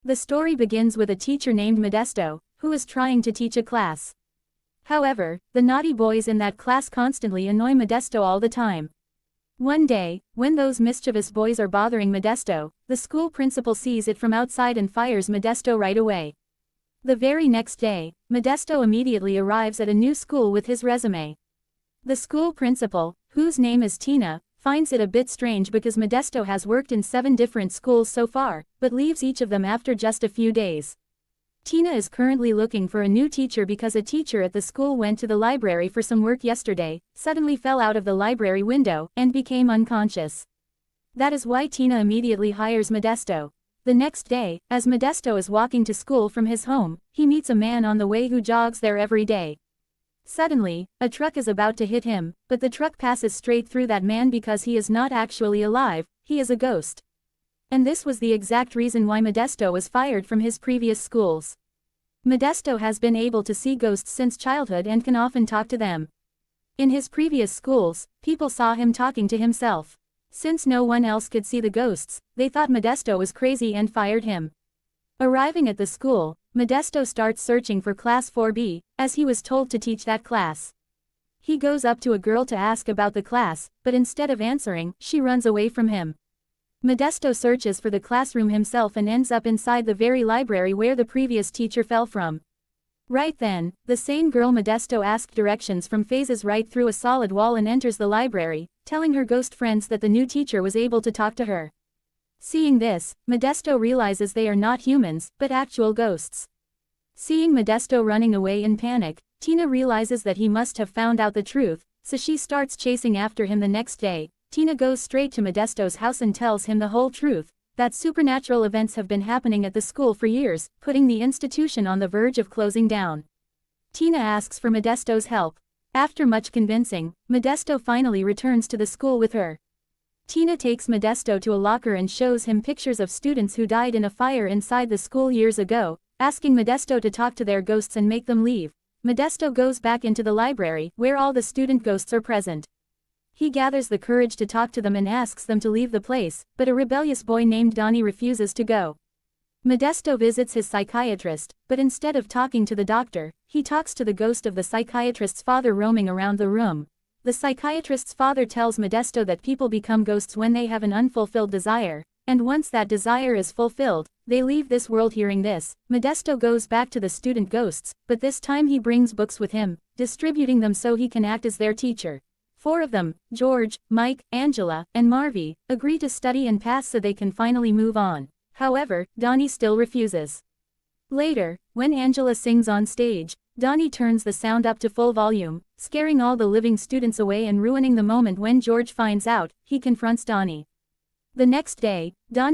The story begins with a teacher named Modesto, who is trying to teach a class. However, the naughty boys in that class constantly annoy Modesto all the time. One day, when those mischievous boys are bothering Modesto, the school principal sees it from outside and fires Modesto right away. The very next day, Modesto immediately arrives at a new school with his resume. The school principal, whose name is Tina, finds it a bit strange because Modesto has worked in 7 different schools so far, but leaves each of them after just a few days. Tina is currently looking for a new teacher because a teacher at the school went to the library for some work yesterday, suddenly fell out of the library window, and became unconscious. That is why Tina immediately hires Modesto. The next day, as Modesto is walking to school from his home, he meets a man on the way who jogs there every day. Suddenly, a truck is about to hit him, but the truck passes straight through that man because he is not actually alive, he is a ghost. And this was the exact reason why Modesto was fired from his previous schools. Modesto has been able to see ghosts since childhood and can often talk to them. In his previous schools, people saw him talking to himself. Since no one else could see the ghosts, they thought Modesto was crazy and fired him. Arriving at the school, Modesto starts searching for Class 4B, as he was told to teach that class. He goes up to a girl to ask about the class, but instead of answering, she runs away from him. Modesto searches for the classroom himself and ends up inside the very library where the previous teacher fell from. Right then, the same girl Modesto asked directions from phases right through a solid wall and enters the library, telling her ghost friends that the new teacher was able to talk to her. Seeing this, Modesto realizes they are not humans, but actual ghosts. Seeing Modesto running away in panic, Tina realizes that he must have found out the truth, so she starts chasing after him the next day. Tina goes straight to Modesto's house and tells him the whole truth, that supernatural events have been happening at the school for years, putting the institution on the verge of closing down. Tina asks for Modesto's help. After much convincing, Modesto finally returns to the school with her. Tina takes Modesto to a locker and shows him pictures of students who died in a fire inside the school years ago, asking Modesto to talk to their ghosts and make them leave. Modesto goes back into the library, where all the student ghosts are present. He gathers the courage to talk to them and asks them to leave the place, but a rebellious boy named Donnie refuses to go. Modesto visits his psychiatrist, but instead of talking to the doctor, he talks to the ghost of the psychiatrist's father roaming around the room. The psychiatrist's father tells Modesto that people become ghosts when they have an unfulfilled desire, and once that desire is fulfilled, they leave this world. Hearing this, Modesto goes back to the student ghosts, but this time he brings books with him, distributing them so he can act as their teacher. 4 of them, George, Mike, Angela, and Marvy, agree to study and pass so they can finally move on. However, Donnie still refuses. Later, when Angela sings on stage, Donnie turns the sound up to full volume, scaring all the living students away and ruining the moment when George finds out. He confronts Donnie. The next day, Donnie